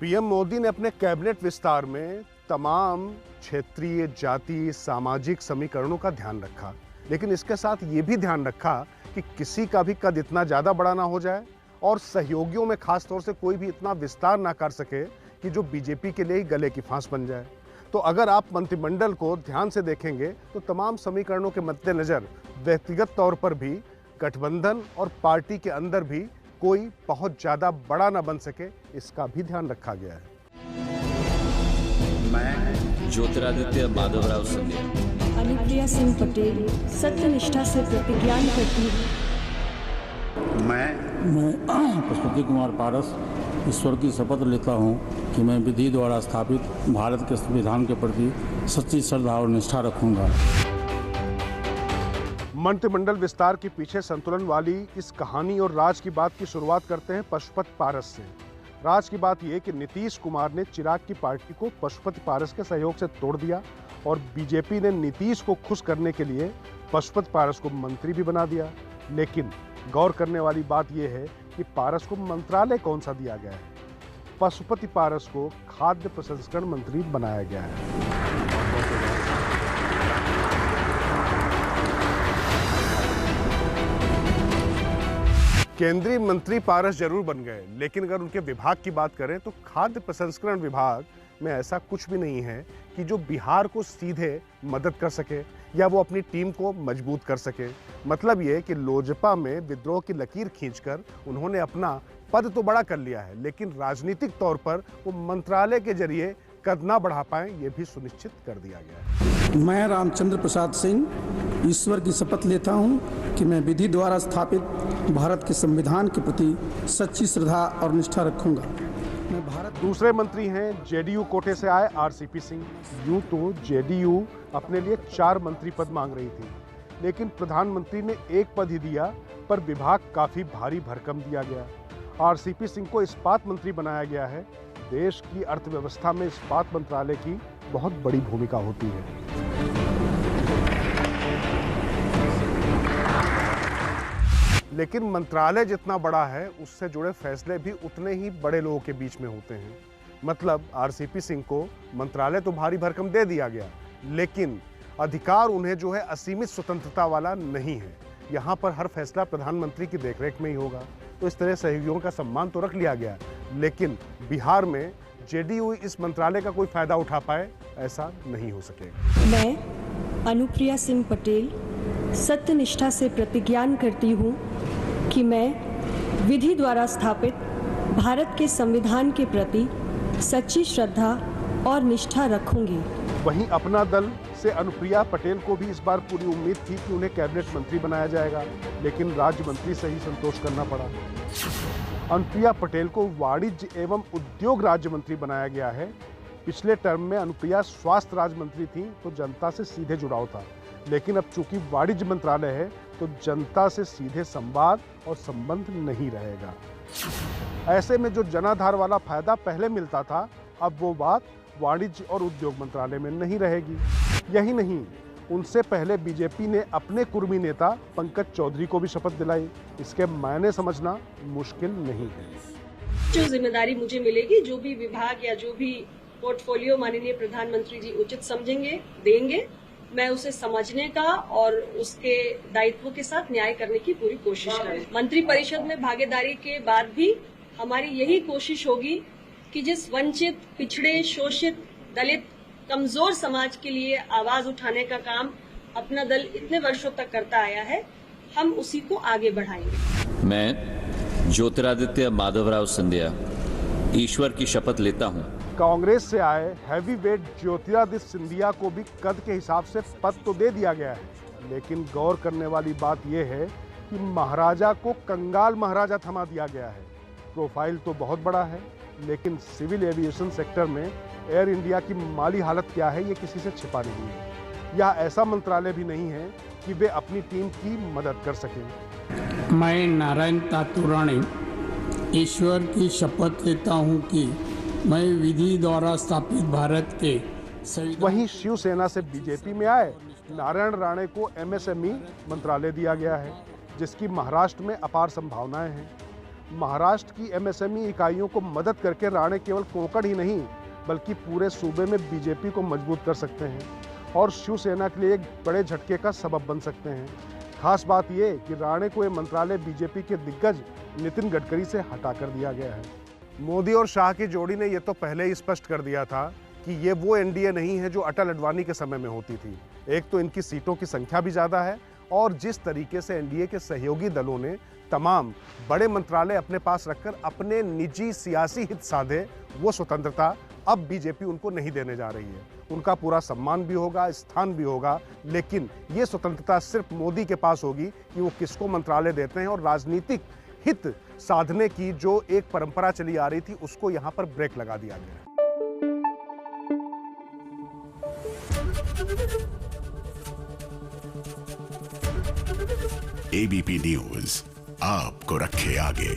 PM Modi ने अपने cabinet विस्तार में तमाम क्षेत्रीय, जाति, सामाजिक समीकरणों का ध्यान रखा, लेकिन इसके साथ ये भी ध्यान रखा कि किसी का भी कद इतना ज़्यादा बड़ा ना हो जाए और सहयोगियों में खास तौर से कोई भी इतना विस्तार ना कर सके कि जो बीजेपी के लिए ही गले की फांस बन जाए। तो अगर आप मंत्रिमंडल को ध्यान से देखेंगे तो तमाम समीकरणों के मद्देनजर व्यक्तिगत तौर पर भी गठबंधन और पार्टी के अंदर भी कोई बहुत ज़्यादा बड़ा ना बन सके, इसका भी ध्यान रखा गया है। मैं ज्योतिरादित्य माधवराव सिंधिया, अनुप्रिया सिंह पटेल सत्यनिष्ठा से प्रतिज्ञा करती हूँ। मैं पशुपति कुमार पारस ईश्वर की शपथ लेता हूँ कि मैं विधि द्वारा स्थापित भारत के संविधान के प्रति सच्ची श्रद्धा और निष्ठा रखूँगा। मंत्रिमंडल विस्तार के पीछे संतुलन वाली इस कहानी और राज की बात की शुरुआत करते हैं पशुपति पारस से। राज की बात यह कि नीतीश कुमार ने चिराग की पार्टी को पशुपति पारस के सहयोग से तोड़ दिया और बीजेपी ने नीतीश को खुश करने के लिए पशुपति पारस को मंत्री भी बना दिया। लेकिन गौर करने वाली बात यह है कि पारस को मंत्रालय कौन सा दिया गया है। पशुपति पारस को खाद्य प्रसंस्करण मंत्री बनाया गया है। केंद्रीय मंत्री पारस जरूर बन गए, लेकिन अगर उनके विभाग की बात करें तो खाद्य प्रसंस्करण विभाग में ऐसा कुछ भी नहीं है कि जो बिहार को सीधे मदद कर सके या वो अपनी टीम को मजबूत कर सके। मतलब ये कि लोजपा में विद्रोह की लकीर खींचकर उन्होंने अपना पद तो बड़ा कर लिया है, लेकिन राजनीतिक तौर पर वो मंत्रालय के जरिए कद ना बढ़ा पाए, ये भी सुनिश्चित कर दिया गया है। मैं रामचंद्र प्रसाद सिंह ईश्वर की शपथ लेता हूँ कि मैं विधि द्वारा स्थापित भारत के संविधान के प्रति सच्ची श्रद्धा और निष्ठा रखूँगा। दूसरे मंत्री हैं जेडीयू कोटे से आए आरसीपी सिंह। यूं तो जेडीयू अपने लिए 4 मंत्री पद मांग रही थी, लेकिन प्रधानमंत्री ने एक पद ही दिया, पर विभाग काफी भारी भरकम दिया गया। आरसीपी सिंह को इस्पात मंत्री बनाया गया है। देश की अर्थव्यवस्था में इस्पात मंत्रालय की बहुत बड़ी भूमिका होती है। लेकिन मंत्रालय जितना बड़ा है, उससे जुड़े फैसले भी उतने ही बड़े लोगों के बीच में होते हैं। मतलब आरसीपी सिंह को मंत्रालय तो भारी भरकम दे दिया गया, लेकिन अधिकार उन्हें जो है असीमित स्वतंत्रता वाला नहीं है। यहाँ पर हर फैसला प्रधानमंत्री की देखरेख में ही होगा। तो इस तरह सहयोगियों का सम्मान तो रख लिया गया, लेकिन बिहार में जेडीयू इस मंत्रालय का कोई फायदा उठा पाए, ऐसा नहीं हो सकेगा। मैं अनुप्रिया सिंह पटेल सत्यनिष्ठा से प्रतिज्ञा करती हूँ कि मैं विधि द्वारा स्थापित भारत के संविधान के प्रति सच्ची श्रद्धा और निष्ठा रखूंगी। वहीं अपना दल से अनुप्रिया पटेल को भी इस बार पूरी उम्मीद थी कि उन्हें कैबिनेट मंत्री बनाया जाएगा, लेकिन राज्य मंत्री से ही संतोष करना पड़ा। अनुप्रिया पटेल को वाणिज्य एवं उद्योग राज्य मंत्री बनाया गया है। पिछले टर्म में अनुप्रिया स्वास्थ्य राज्य मंत्री थी, तो जनता से सीधे जुड़ाव था, लेकिन अब चूंकि वाणिज्य मंत्रालय है तो जनता से सीधे संवाद और संबंध नहीं रहेगा। ऐसे में जो जनाधार वाला फायदा पहले मिलता था, अब वो बात वाणिज्य और उद्योग मंत्रालय में नहीं रहेगी। यही नहीं, उनसे पहले बीजेपी ने अपने कुर्मी नेता पंकज चौधरी को भी शपथ दिलाई। इसके मायने समझना मुश्किल नहीं है। जो जिम्मेदारी मुझे मिलेगी, जो भी विभाग या जो भी पोर्टफोलियो माननीय प्रधानमंत्री जी उचित समझेंगे, देंगे, मैं उसे समझने का और उसके दायित्व के साथ न्याय करने की पूरी कोशिश करूँ। मंत्री परिषद में भागीदारी के बाद भी हमारी यही कोशिश होगी कि जिस वंचित, पिछड़े, शोषित, दलित, कमजोर समाज के लिए आवाज उठाने का काम अपना दल इतने वर्षों तक करता आया है, हम उसी को आगे बढ़ाएंगे। मैं ज्योतिरादित्य माधवराव सिंधिया ईश्वर की शपथ लेता हूँ। कांग्रेस से आए हैवी वेट ज्योतिरादित्य सिंधिया को भी कद के हिसाब से पद तो दे दिया गया है, लेकिन गौर करने वाली बात यह है कि महाराजा को कंगाल महाराजा थमा दिया गया है। प्रोफाइल तो बहुत बड़ा है, लेकिन सिविल एविएशन सेक्टर में एयर इंडिया की माली हालत क्या है, ये किसी से छिपा नहीं है। यह ऐसा मंत्रालय भी नहीं है कि वे अपनी टीम की मदद कर सकें। मैं नारायण तातुराणी ईश्वर की शपथ लेता हूँ कि मैं विधि द्वारा स्थापित भारत के वहीं शिवसेना से बीजेपी में आए नारायण राणे को एमएसएमई मंत्रालय दिया गया है, जिसकी महाराष्ट्र में अपार संभावनाएं हैं। महाराष्ट्र की एमएसएमई इकाइयों को मदद करके राणे केवल कोंकण ही नहीं बल्कि पूरे सूबे में बीजेपी को मजबूत कर सकते हैं और शिवसेना के लिए एक बड़े झटके का सबब बन सकते हैं। खास बात यह कि राणे को यह मंत्रालय बीजेपी के दिग्गज नितिन गडकरी से हटा कर दिया गया है। मोदी और शाह की जोड़ी ने यह तो पहले ही स्पष्ट कर दिया था कि ये वो एनडीए नहीं है जो अटल अडवाणी के समय में होती थी। एक तो इनकी सीटों की संख्या भी ज़्यादा है और जिस तरीके से एनडीए के सहयोगी दलों ने तमाम बड़े मंत्रालय अपने पास रखकर अपने निजी सियासी हित साधे, वो स्वतंत्रता अब बीजेपी उनको नहीं देने जा रही है। उनका पूरा सम्मान भी होगा, स्थान भी होगा, लेकिन ये स्वतंत्रता सिर्फ मोदी के पास होगी कि वो किसको मंत्रालय देते हैं और राजनीतिक हित साधने की जो एक परंपरा चली आ रही थी उसको यहाँ पर ब्रेक लगा दिया गया है। एबीपी न्यूज आपको रखे आगे।